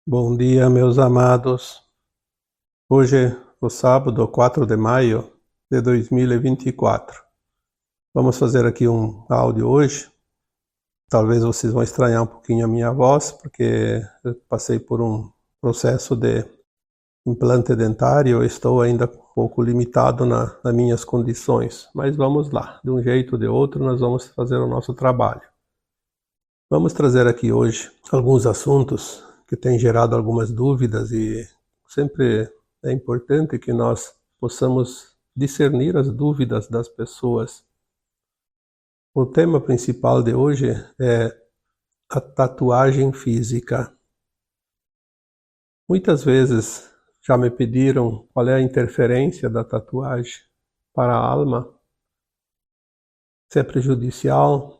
Bom dia, meus amados. Hoje é o sábado, 4 de maio de 2024. Vamos fazer aqui um áudio hoje. Talvez vocês vão estranhar um pouquinho a minha voz, porque eu passei por um processo de implante dentário. Eu estou ainda um pouco limitado nas minhas condições. Mas vamos lá, de um jeito ou de outro, nós vamos fazer o nosso trabalho. Vamos trazer aqui hoje alguns assuntos que têm gerado algumas dúvidas e sempre é importante que nós possamos discernir as dúvidas das pessoas. O tema principal de hoje é a tatuagem física. Muitas vezes já me pediram qual é a interferência da tatuagem para a alma, se é prejudicial,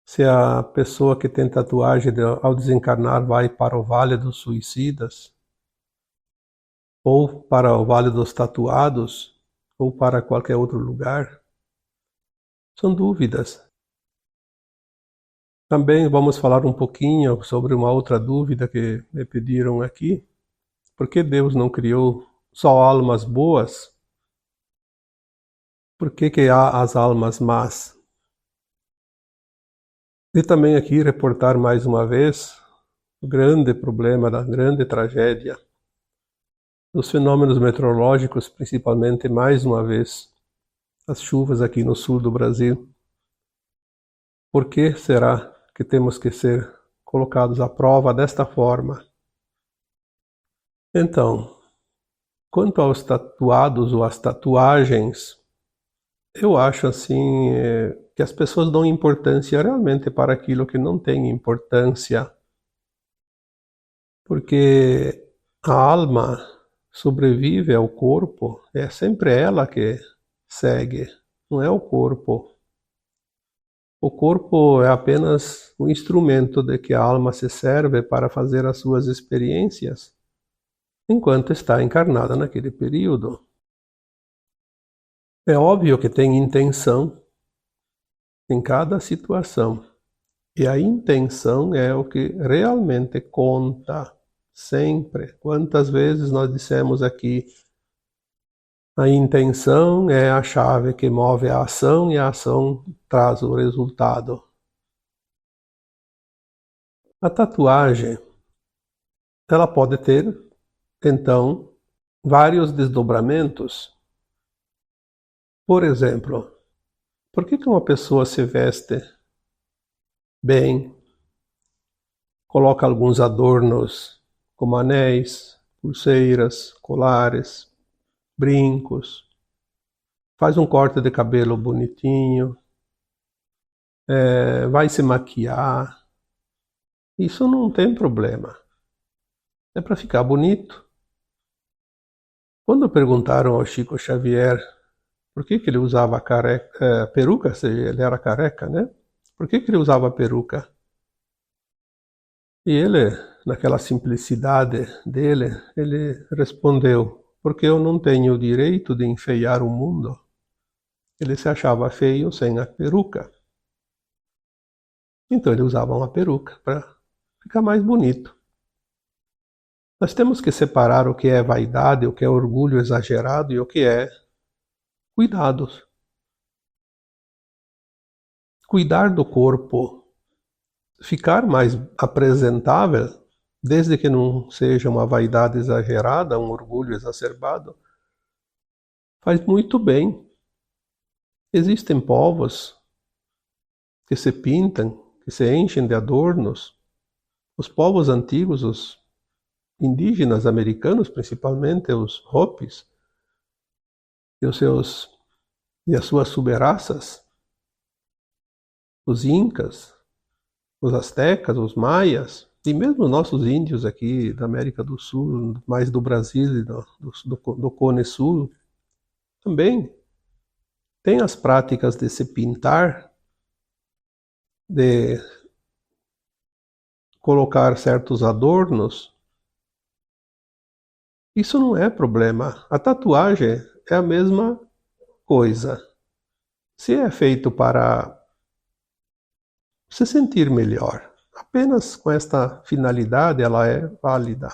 se a pessoa que tem tatuagem ao desencarnar vai para o Vale dos Suicidas, ou para o Vale dos Tatuados, ou para qualquer outro lugar. São dúvidas. Também vamos falar um pouquinho sobre uma outra dúvida que me pediram aqui. Por que Deus não criou só almas boas? Por que há as almas más? E também aqui reportar mais uma vez o grande problema, da grande tragédia dos fenômenos meteorológicos, principalmente, mais uma vez, as chuvas aqui no sul do Brasil. Por que será que temos que ser colocados à prova desta forma? Então, quanto aos tatuados ou às tatuagens, eu acho assim que as pessoas dão importância realmente para aquilo que não tem importância, porque a alma sobrevive ao corpo, é sempre ela que segue, não é o corpo. O corpo é apenas um instrumento de que a alma se serve para fazer as suas experiências enquanto está encarnada naquele período. É óbvio que tem intenção em cada situação, e a intenção é o que realmente conta, sempre. Quantas vezes nós dissemos aqui, a intenção é a chave que move a ação e a ação traz o resultado. A tatuagem, ela pode ter, então, vários desdobramentos. Por exemplo, por que uma pessoa se veste bem, coloca alguns adornos como anéis, pulseiras, colares, brincos, faz um corte de cabelo bonitinho, vai se maquiar? Isso não tem problema, é para ficar bonito. Quando perguntaram ao Chico Xavier por que ele usava peruca, se ele era careca, né? Por que ele usava peruca? E ele, naquela simplicidade dele, ele respondeu, porque eu não tenho o direito de enfeiar o mundo. Ele se achava feio sem a peruca. Então ele usava uma peruca para ficar mais bonito. Nós temos que separar o que é vaidade, o que é orgulho exagerado e o que é cuidado. Cuidar do corpo, ficar mais apresentável, desde que não seja uma vaidade exagerada, um orgulho exacerbado, faz muito bem. Existem povos que se pintam, que se enchem de adornos. Os povos antigos, os indígenas americanos, principalmente os Hopis, e as suas subraças, os Incas, os Astecas, os Maias, e mesmo os nossos índios aqui da América do Sul, mais do Brasil e do Cone Sul, também tem as práticas de se pintar, de colocar certos adornos. Isso não é problema. A tatuagem é a mesma coisa. Se é feito para se sentir melhor, apenas com esta finalidade ela é válida.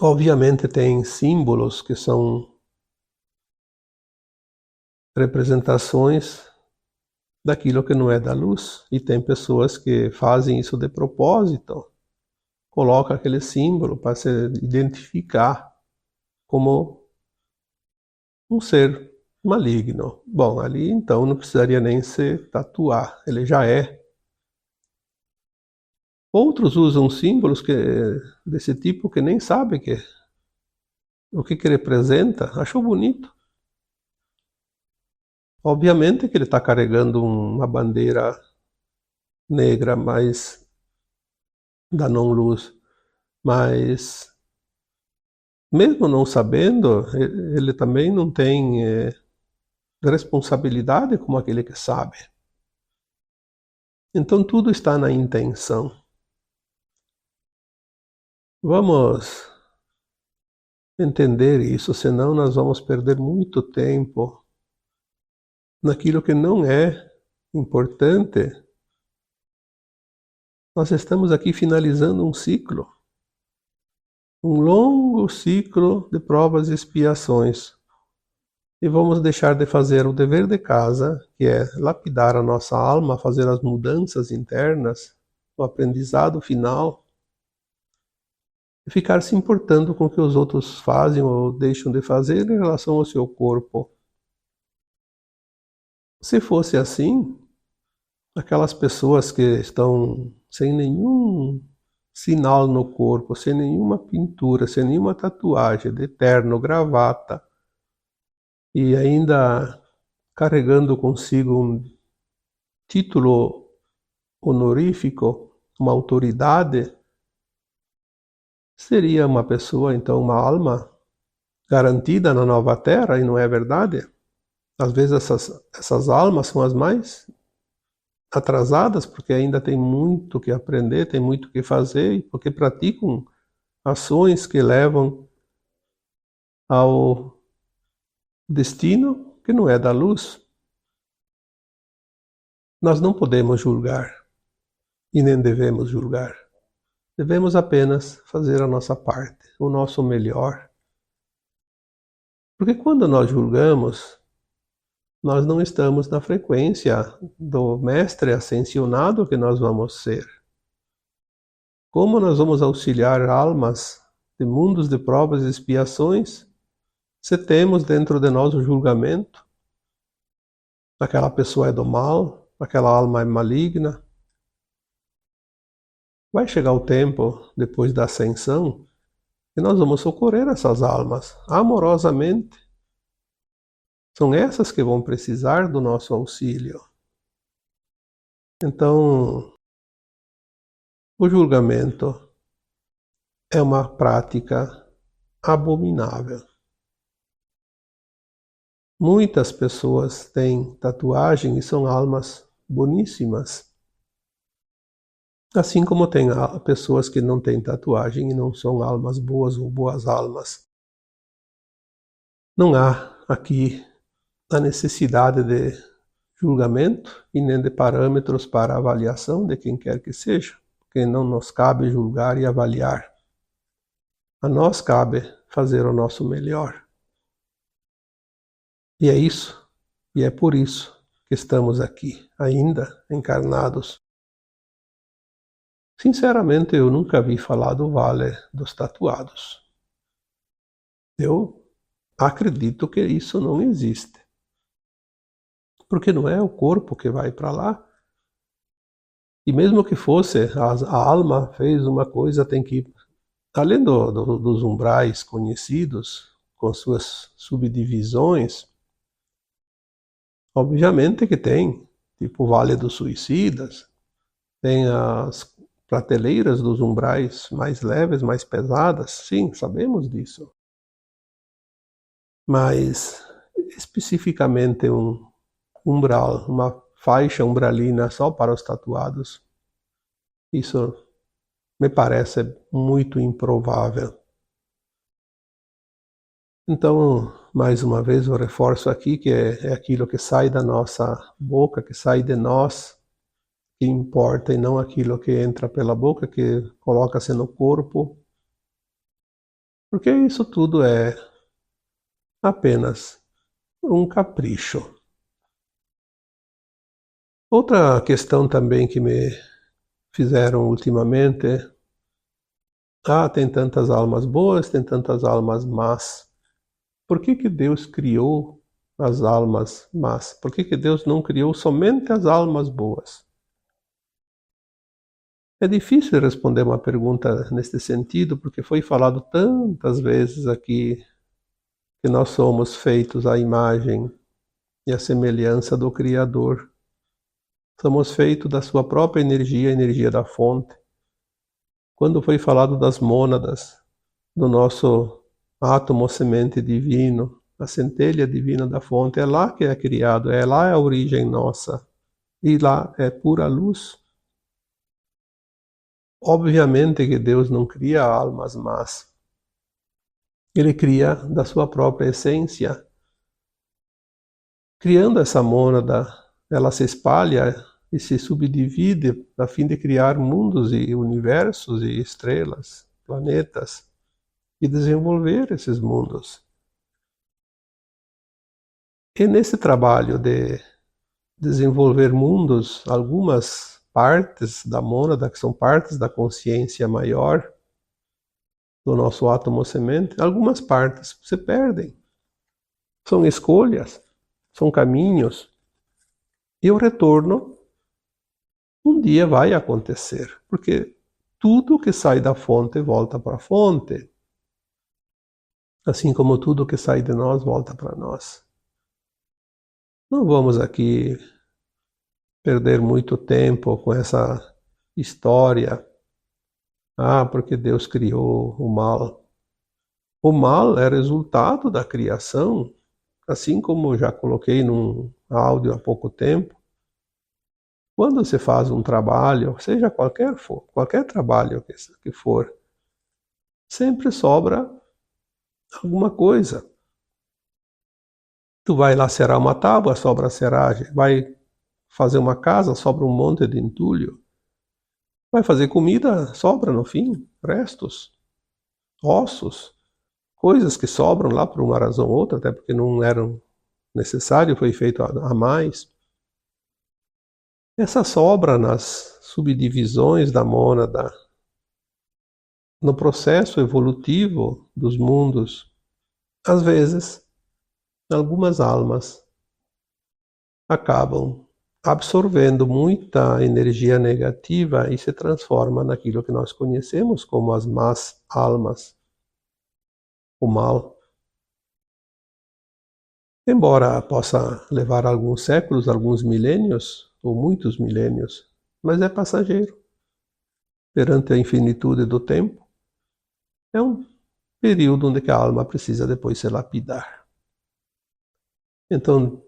Obviamente tem símbolos que são representações daquilo que não é da luz, e tem pessoas que fazem isso de propósito, coloca aquele símbolo para se identificar como um ser maligno. Bom, ali então não precisaria nem se tatuar, ele já é. Outros usam símbolos desse tipo que nem sabem o que representa, achou bonito. Obviamente que ele está carregando uma bandeira negra, mas da não-luz, mas mesmo não sabendo, ele também não tem responsabilidade como aquele que sabe. Então tudo está na intenção. Vamos entender isso, senão nós vamos perder muito tempo naquilo que não é importante. Nós estamos aqui finalizando um ciclo, um longo ciclo de provas e expiações. E vamos deixar de fazer o dever de casa, que é lapidar a nossa alma, fazer as mudanças internas, o aprendizado final, e ficar se importando com o que os outros fazem ou deixam de fazer em relação ao seu corpo. Se fosse assim, aquelas pessoas que estão sem nenhum sinal no corpo, sem nenhuma pintura, sem nenhuma tatuagem, de terno, gravata, e ainda carregando consigo um título honorífico, uma autoridade, seria uma pessoa, então, uma alma garantida na nova terra, e não é verdade? Às vezes essas almas são as mais atrasadas, porque ainda tem muito que aprender, tem muito que fazer, e porque praticam ações que levam ao destino que não é da luz. Nós não podemos julgar, e nem devemos julgar. Devemos apenas fazer a nossa parte, o nosso melhor. Porque quando nós julgamos, nós não estamos na frequência do mestre ascensionado que nós vamos ser. Como nós vamos auxiliar almas de mundos de provas e expiações se temos dentro de nós o julgamento? Aquela pessoa é do mal, aquela alma é maligna. Vai chegar o tempo, depois da ascensão, que nós vamos socorrer essas almas amorosamente. São essas que vão precisar do nosso auxílio. Então, o julgamento é uma prática abominável. Muitas pessoas têm tatuagem e são almas boníssimas. Assim como tem pessoas que não têm tatuagem e não são almas boas ou boas almas. Não há aqui a necessidade de julgamento e nem de parâmetros para avaliação de quem quer que seja, porque não nos cabe julgar e avaliar. A nós cabe fazer o nosso melhor. E é isso, e é por isso que estamos aqui, ainda encarnados. Sinceramente, eu nunca vi falar do Vale dos Tatuados. Eu acredito que isso não existe. Porque não é o corpo que vai para lá. E mesmo que fosse, a alma fez uma coisa, tem que ir, além dos umbrais conhecidos, com suas subdivisões, obviamente que tem, tipo o Vale dos Suicidas, tem as prateleiras dos umbrais mais leves, mais pesadas, sim, sabemos disso. Mas, especificamente um umbral, uma faixa umbralina só para os tatuados, isso me parece muito improvável. Então, mais uma vez, eu reforço aqui que é aquilo que sai da nossa boca, que sai de nós, que importa e não aquilo que entra pela boca, que coloca-se no corpo, porque isso tudo é apenas um capricho. Outra questão também que me fizeram ultimamente é: tem tantas almas boas, tem tantas almas más. Por que que Deus criou as almas más? Por que que Deus não criou somente as almas boas? É difícil responder uma pergunta neste sentido, porque foi falado tantas vezes aqui que nós somos feitos à imagem e à semelhança do Criador. Somos feitos da sua própria energia, a energia da fonte. Quando foi falado das mônadas, do nosso átomo semente divino, a centelha divina da fonte, é lá que é criado, é lá a origem nossa, e lá é pura luz. Obviamente que Deus não cria almas más. Ele cria da sua própria essência. Criando essa mônada, ela se espalha e se subdivide a fim de criar mundos e universos e estrelas, planetas, e desenvolver esses mundos. E nesse trabalho de desenvolver mundos, algumas partes da mônada, que são partes da consciência maior do nosso átomo semente, algumas partes se perdem. São escolhas, são caminhos, e o retorno um dia vai acontecer, porque tudo que sai da fonte volta para a fonte, assim como tudo que sai de nós volta para nós. Não vamos aqui perder muito tempo com essa história. Porque Deus criou o mal. O mal é resultado da criação, assim como já coloquei num áudio há pouco tempo. Quando você faz um trabalho, seja qualquer trabalho que for, sempre sobra alguma coisa. Tu vai lacerar uma tábua, sobra seragem. Vai fazer uma casa, sobra um monte de entulho. Vai fazer comida, sobra no fim, restos, ossos, coisas que sobram lá por uma razão ou outra, até porque não eram necessário, foi feito a mais. Essa sobra nas subdivisões da mônada, no processo evolutivo dos mundos, às vezes, algumas almas acabam absorvendo muita energia negativa e se transforma naquilo que nós conhecemos como as más almas, o mal. Embora possa levar alguns séculos, alguns milênios, ou muitos milênios, mas é passageiro. Perante a infinitude do tempo, é um período onde a alma precisa depois se lapidar. Então,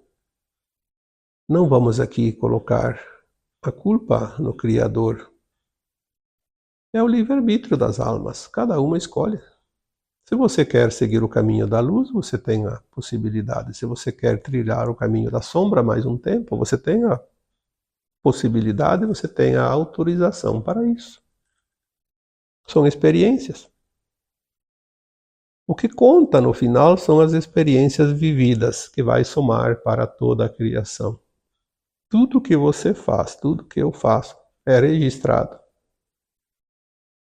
não vamos aqui colocar a culpa no Criador. É o livre-arbítrio das almas, cada uma escolhe. Se você quer seguir o caminho da luz, você tem a possibilidade. Se você quer trilhar o caminho da sombra mais um tempo, você tem a possibilidade, você tem a autorização para isso. São experiências. O que conta no final são as experiências vividas, que vai somar para toda a criação. Tudo que você faz, tudo que eu faço, é registrado.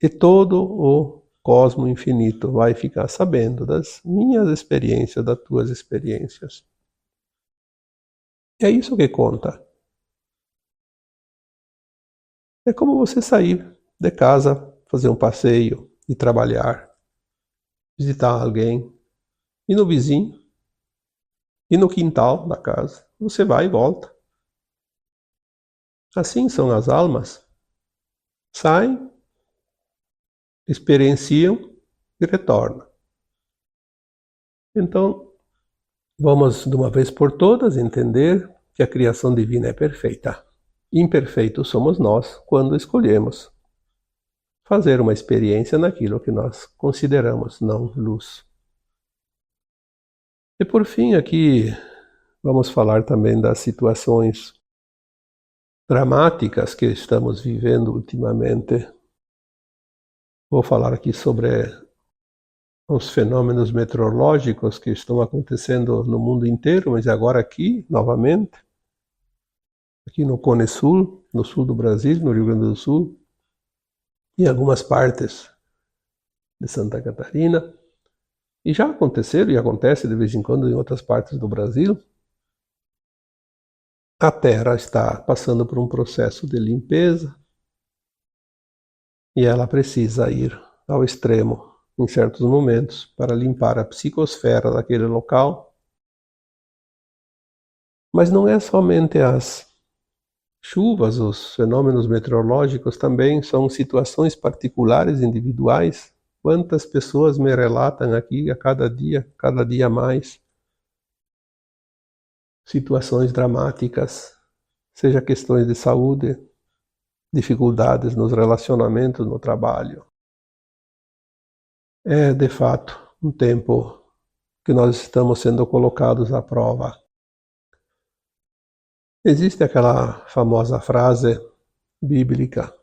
E todo o cosmo infinito vai ficar sabendo das minhas experiências, das tuas experiências. É isso que conta. É como você sair de casa, fazer um passeio e trabalhar, visitar alguém, e no vizinho, e no quintal da casa. Você vai e volta. Assim são as almas. Saem, experienciam e retornam. Então, vamos de uma vez por todas entender que a criação divina é perfeita. Imperfeitos somos nós quando escolhemos fazer uma experiência naquilo que nós consideramos não luz. E por fim aqui vamos falar também das situações dramáticas que estamos vivendo ultimamente. Vou falar aqui sobre os fenômenos meteorológicos que estão acontecendo no mundo inteiro, mas agora aqui, novamente, aqui no Cone Sul, no sul do Brasil, no Rio Grande do Sul, e em algumas partes de Santa Catarina. E já aconteceram e acontece de vez em quando em outras partes do Brasil. A Terra está passando por um processo de limpeza e ela precisa ir ao extremo em certos momentos para limpar a psicosfera daquele local. Mas não é somente as chuvas, os fenômenos meteorológicos, também são situações particulares, individuais. Quantas pessoas me relatam aqui a cada dia mais, situações dramáticas, seja questões de saúde, dificuldades nos relacionamentos, no trabalho. É, de fato, um tempo que nós estamos sendo colocados à prova. Existe aquela famosa frase bíblica: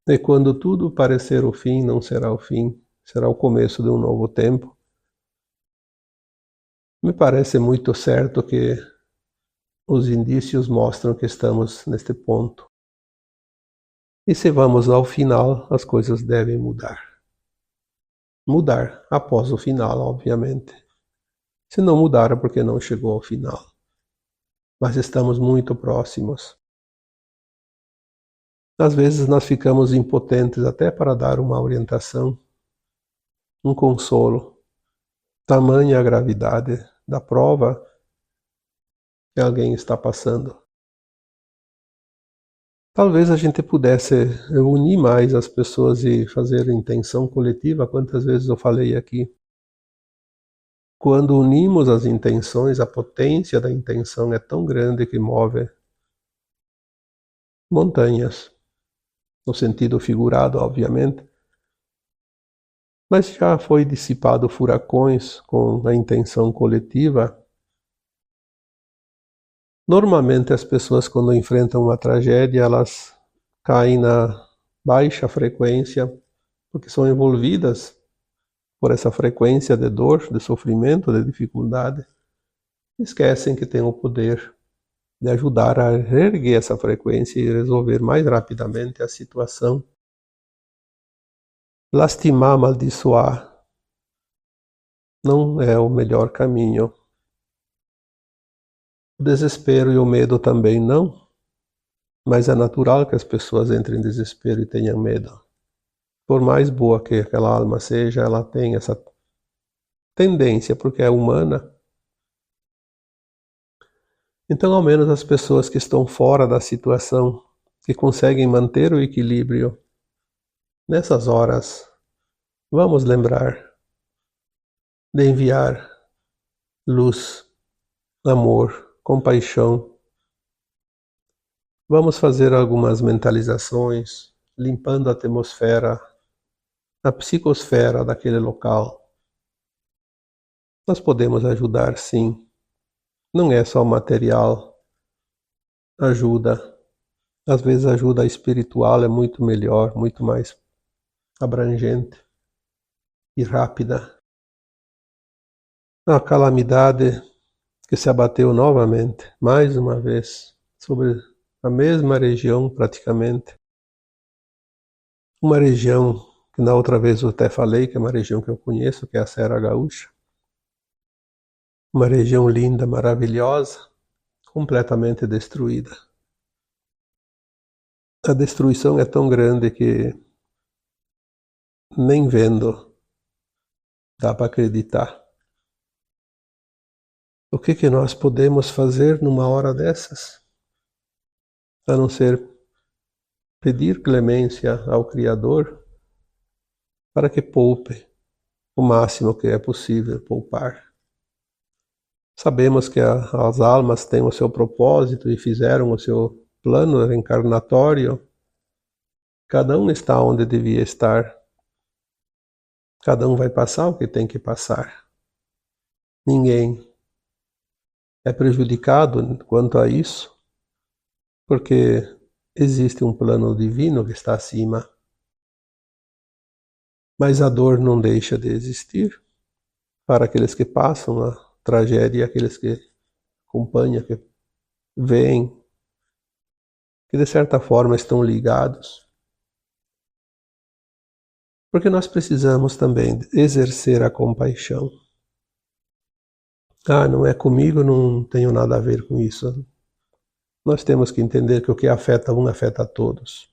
e quando tudo parecer o fim, não será o fim, será o começo de um novo tempo. Me parece muito certo que os indícios mostram que estamos neste ponto. E se vamos ao final, as coisas devem mudar. Mudar após o final, obviamente. Se não mudar é porque não chegou ao final. Mas estamos muito próximos. Às vezes nós ficamos impotentes até para dar uma orientação, um consolo. Tamanha a gravidade da prova que alguém está passando. Talvez a gente pudesse unir mais as pessoas e fazer intenção coletiva. Quantas vezes eu falei aqui? Quando unimos as intenções, a potência da intenção é tão grande que move montanhas, no sentido figurado, obviamente. Mas já foi dissipado furacões com a intenção coletiva. Normalmente as pessoas, quando enfrentam uma tragédia, elas caem na baixa frequência, porque são envolvidas por essa frequência de dor, de sofrimento, de dificuldade. Esquecem que têm o poder de ajudar a reerguer essa frequência e resolver mais rapidamente a situação. Lastimar, amaldiçoar não é o melhor caminho. O desespero e o medo também não, mas é natural que as pessoas entrem em desespero e tenham medo. Por mais boa que aquela alma seja, ela tem essa tendência, porque é humana. Então, ao menos as pessoas que estão fora da situação, que conseguem manter o equilíbrio, nessas horas, vamos lembrar de enviar luz, amor, compaixão. Vamos fazer algumas mentalizações, limpando a atmosfera, a psicosfera daquele local. Nós podemos ajudar, sim. Não é só material. Ajuda. Às vezes a ajuda espiritual é muito melhor, muito mais abrangente e rápida. A calamidade que se abateu novamente, mais uma vez, sobre a mesma região praticamente. Uma região que na outra vez eu até falei, que é uma região que eu conheço, que é a Serra Gaúcha. Uma região linda, maravilhosa, completamente destruída. A destruição é tão grande que nem vendo dá para acreditar. O que nós podemos fazer numa hora dessas? A não ser pedir clemência ao Criador para que poupe o máximo que é possível poupar. Sabemos que as almas têm o seu propósito e fizeram o seu plano reencarnatório. Cada um está onde devia estar. Cada um vai passar o que tem que passar. Ninguém é prejudicado quanto a isso, porque existe um plano divino que está acima, mas a dor não deixa de existir para aqueles que passam a tragédia, aqueles que acompanham, que veem, que de certa forma estão ligados. Porque nós precisamos também exercer a compaixão. Ah, não é comigo, não tenho nada a ver com isso. Nós temos que entender que o que afeta um afeta a todos.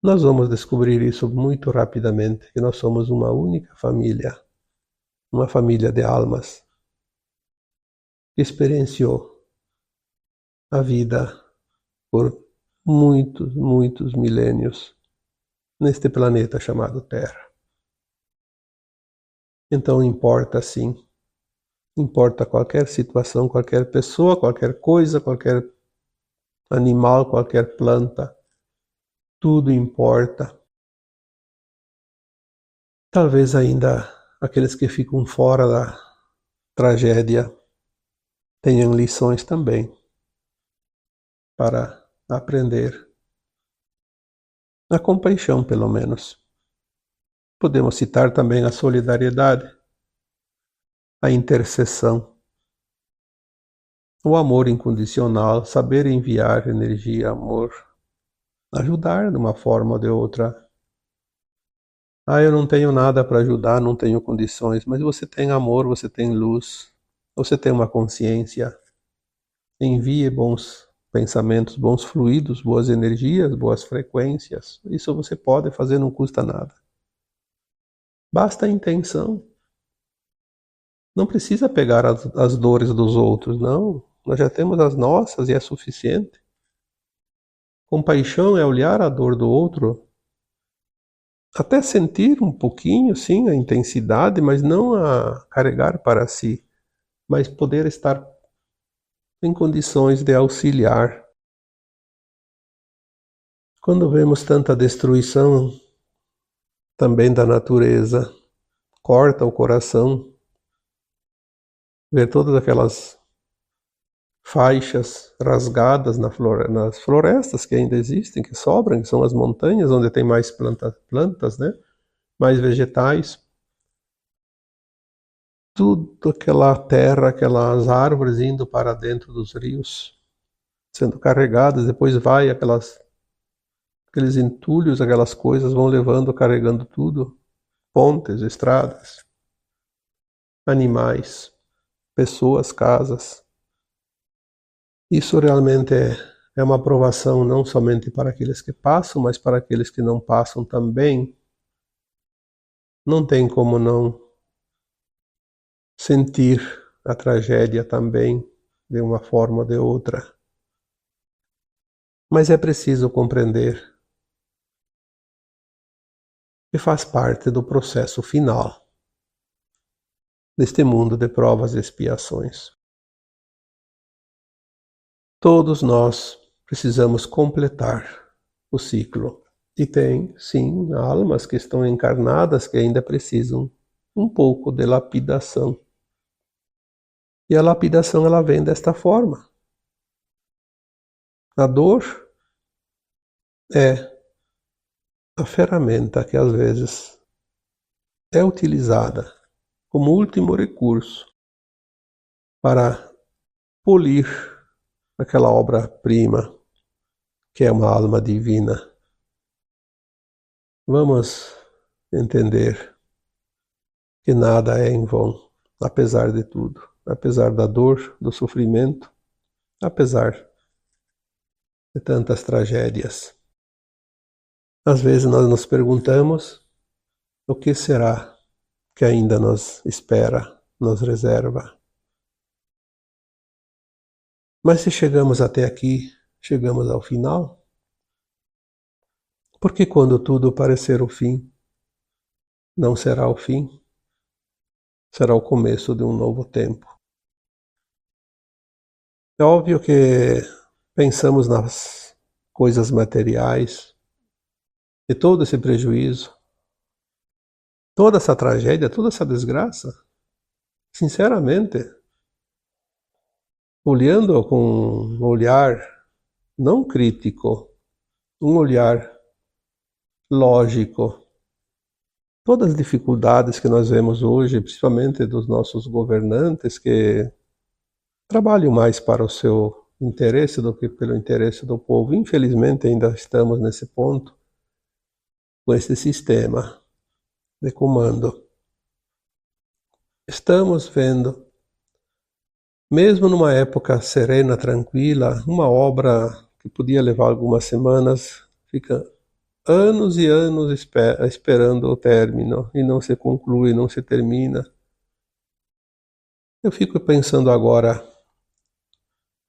Nós vamos descobrir isso muito rapidamente, que nós somos uma única família, uma família de almas, que experienciou a vida por muitos, muitos milênios neste planeta chamado Terra. Então importa sim, importa qualquer situação, qualquer pessoa, qualquer coisa, qualquer animal, qualquer planta, tudo importa. Talvez ainda aqueles que ficam fora da tragédia tenham lições também para aprender. A compaixão, pelo menos. Podemos citar também a solidariedade, a intercessão, o amor incondicional, saber enviar energia, amor, ajudar de uma forma ou de outra. Ah, eu não tenho nada para ajudar, não tenho condições, mas você tem amor, você tem luz, você tem uma consciência. Envie bons pensamentos, bons fluidos, boas energias, boas frequências. Isso você pode fazer, não custa nada. Basta a intenção. Não precisa pegar as dores dos outros, não. Nós já temos as nossas e é suficiente. Compaixão é olhar a dor do outro, até sentir um pouquinho, sim, a intensidade, mas não a carregar para si, mas poder estar em condições de auxiliar. Quando vemos tanta destruição também da natureza, corta o coração ver todas aquelas faixas rasgadas nas florestas que ainda existem, que sobram, que são as montanhas onde tem mais plantas, né? Mais vegetais. Tudo aquela terra, aquelas árvores indo para dentro dos rios, sendo carregadas, depois vai aqueles entulhos, aquelas coisas vão levando, carregando tudo, pontes, estradas, animais, pessoas, casas. Isso realmente é uma provação não somente para aqueles que passam, mas para aqueles que não passam também. Não tem como não sentir a tragédia também, de uma forma ou de outra. Mas é preciso compreender que faz parte do processo final deste mundo de provas e expiações. Todos nós precisamos completar o ciclo. E tem, sim, almas que estão encarnadas que ainda precisam um pouco de lapidação. E a lapidação ela vem desta forma. A dor é a ferramenta que às vezes é utilizada como último recurso para polir aquela obra-prima que é uma alma divina. Vamos entender que nada é em vão, apesar de tudo, apesar da dor, do sofrimento, apesar de tantas tragédias. Às vezes nós nos perguntamos o que será que ainda nos espera, nos reserva. Mas se chegamos até aqui, chegamos ao final, porque quando tudo parecer o fim, não será o fim, será o começo de um novo tempo. É óbvio que pensamos nas coisas materiais e todo esse prejuízo, toda essa tragédia, toda essa desgraça, sinceramente, olhando com um olhar não crítico, um olhar lógico. Todas as dificuldades que nós vemos hoje, principalmente dos nossos governantes, que trabalham mais para o seu interesse do que pelo interesse do povo. Infelizmente, ainda estamos nesse ponto, com esse sistema de comando. Estamos vendo, mesmo numa época serena, tranquila, uma obra que podia levar algumas semanas, fica anos e anos esperando o término e não se conclui, não se termina. Eu fico pensando agora,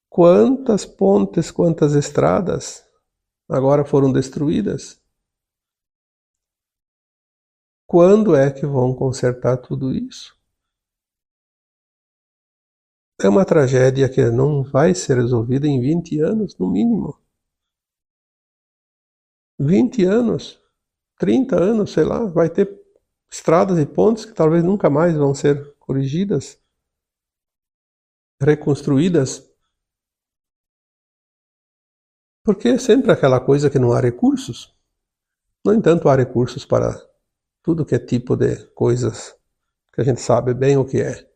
quantas pontes, quantas estradas agora foram destruídas? Quando é que vão consertar tudo isso? É uma tragédia que não vai ser resolvida em 20 anos, no mínimo. 20 anos, 30 anos, sei lá, vai ter estradas e pontes que talvez nunca mais vão ser corrigidas, reconstruídas, porque é sempre aquela coisa que não há recursos. No entanto, há recursos para tudo que é tipo de coisas que a gente sabe bem o que é.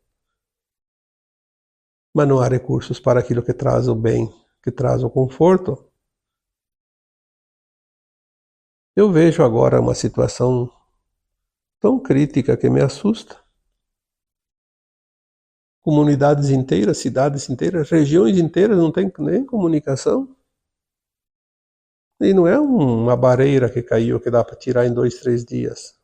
Mas não há recursos para aquilo que traz o bem, que traz o conforto. Eu vejo agora uma situação tão crítica que me assusta. Comunidades inteiras, cidades inteiras, regiões inteiras não têm nem comunicação. E não é uma barreira que caiu que dá para tirar em 2, 3 dias.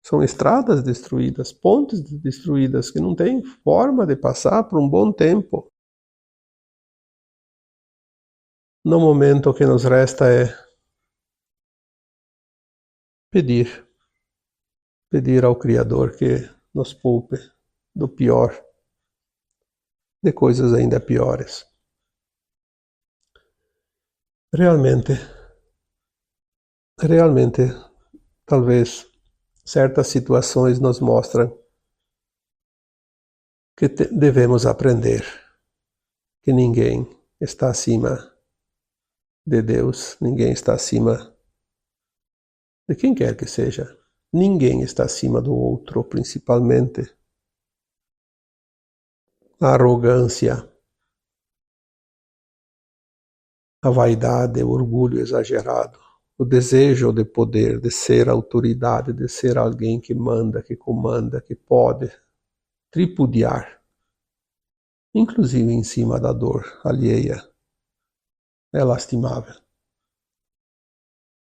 São estradas destruídas, pontes destruídas que não tem forma de passar por um bom tempo. No momento, o que nos resta é pedir ao Criador que nos poupe do pior, de coisas ainda piores. Realmente, talvez certas situações nos mostram que devemos aprender que ninguém está acima de Deus, ninguém está acima de quem quer que seja. Ninguém está acima do outro, principalmente a arrogância, a vaidade, o orgulho exagerado, o desejo de poder, de ser autoridade, de ser alguém que manda, que comanda, que pode tripudiar, inclusive em cima da dor alheia. É lastimável.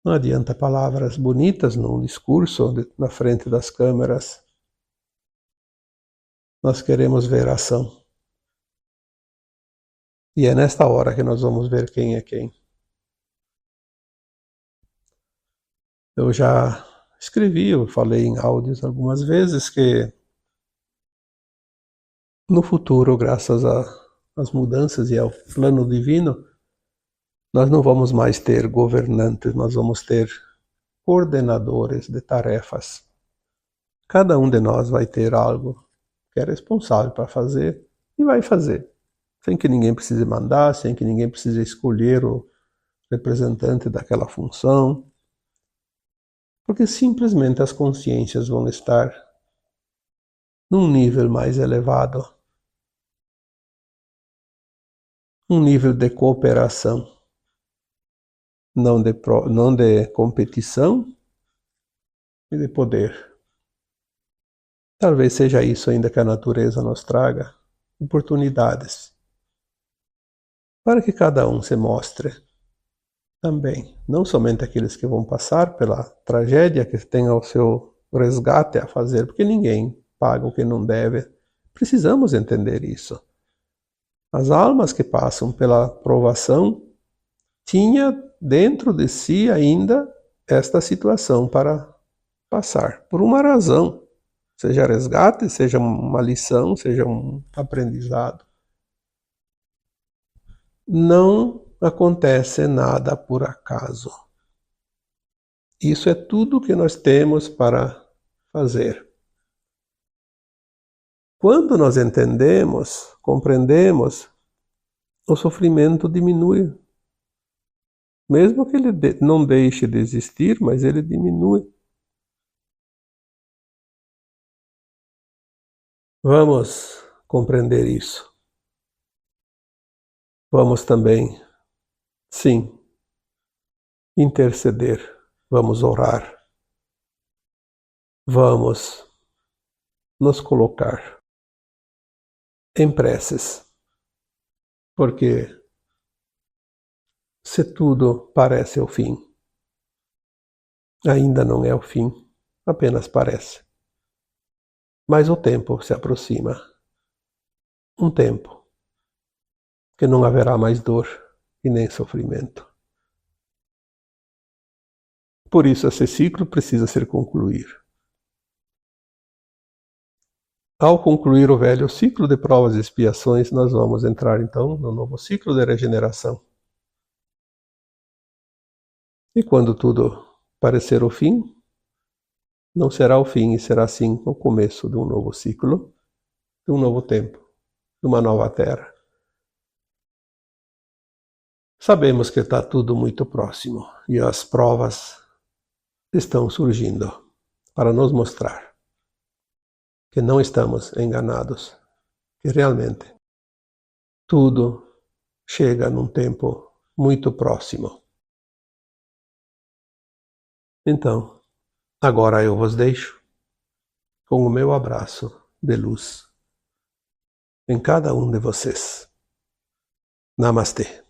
Não adianta palavras bonitas num discurso na frente das câmeras. Nós queremos ver ação. E é nesta hora que nós vamos ver quem é quem. Eu já escrevi, eu falei em áudios algumas vezes que no futuro, graças às mudanças e ao plano divino, nós não vamos mais ter governantes, nós vamos ter coordenadores de tarefas. Cada um de nós vai ter algo que é responsável para fazer e vai fazer, sem que ninguém precise mandar, sem que ninguém precise escolher o representante daquela função, porque simplesmente as consciências vão estar num nível mais elevado, um nível de cooperação, não de competição e de poder. Talvez seja isso ainda que a natureza nos traga, oportunidades, para que cada um se mostre também, não somente aqueles que vão passar pela tragédia, que tenham o seu resgate a fazer, porque ninguém paga o que não deve. Precisamos entender isso. As almas que passam pela provação tinha dentro de si ainda esta situação para passar, por uma razão, seja resgate, seja uma lição, seja um aprendizado. Não acontece nada por acaso. Isso é tudo que nós temos para fazer. Quando nós entendemos, compreendemos, o sofrimento diminui Mesmo que ele não deixe de existir, mas ele diminui. Vamos compreender isso. Vamos também, sim, interceder. Vamos orar. Vamos nos colocar em preces. Porque se tudo parece o fim, ainda não é o fim, apenas parece. Mas o tempo se aproxima. Um tempo que não haverá mais dor e nem sofrimento. Por isso, esse ciclo precisa ser concluído. Ao concluir o velho ciclo de provas e expiações, nós vamos entrar então no novo ciclo de regeneração. E quando tudo parecer o fim, não será o fim e será sim o começo de um novo ciclo, de um novo tempo, de uma nova terra. Sabemos que está tudo muito próximo e as provas estão surgindo para nos mostrar que não estamos enganados, que realmente tudo chega num tempo muito próximo. Então, agora eu vos deixo com o meu abraço de luz em cada um de vocês. Namastê.